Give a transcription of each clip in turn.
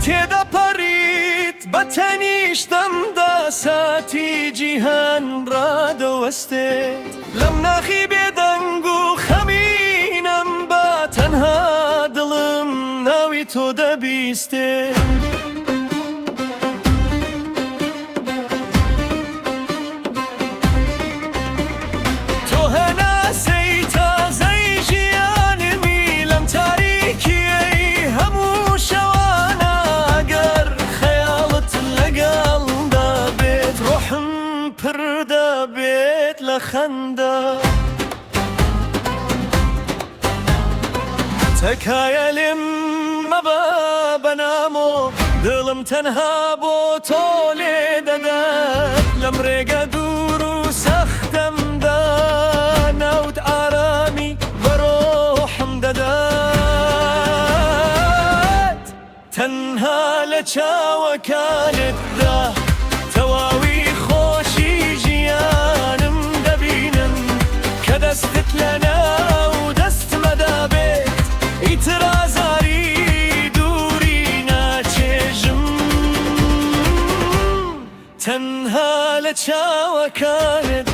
تێدا پەڕیت بە تەنیشتەمدا ساتی جیهان ڕادەوەستێت لەم ناخی بێدەنگ و خەمینم بە تەنها دڵم ناوی تۆ دەبیستێت پردا بێت لە خەندا تەکایە لێم مەبە بەنامۆ دڵم تەنها بۆ تۆ لێ دەدات لەم ڕێگە دوور و سەختەمدا ناوت ئارامی بە ڕۆحم دەدات تەنها لە چاوەکانتدا تەواوی دەستت لەناو دەستمەدا بێت ئیترازاری دووری ناچێژم تەنها لە چاوەکانتدا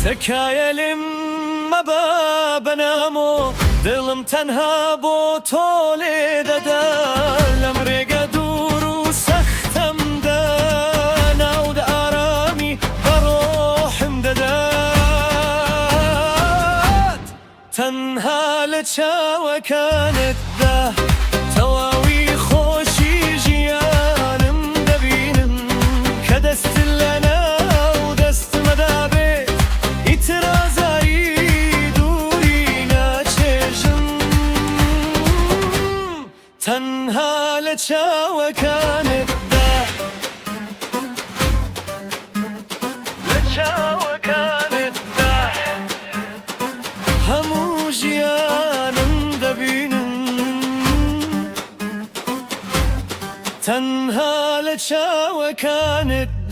تکایە لێم مەبە بەنامۆ دڵم تەنها بۆ تۆ لێ دەدات لەم ڕێگە دوور و سەختەمدا ناود ئارامی بە ڕۆحم دەدات تەنها لە چاوەکانتدا تەواوی خۆشی ژیانم دەبینم کە دەست لەناو دەستمەدا بێت ئیترازاری دووری ناچێژم تەنها لە چاوەکانتدا لە چاوەکانتدا هەموو ژیانم دەبینم تەنها لە چاوەکانت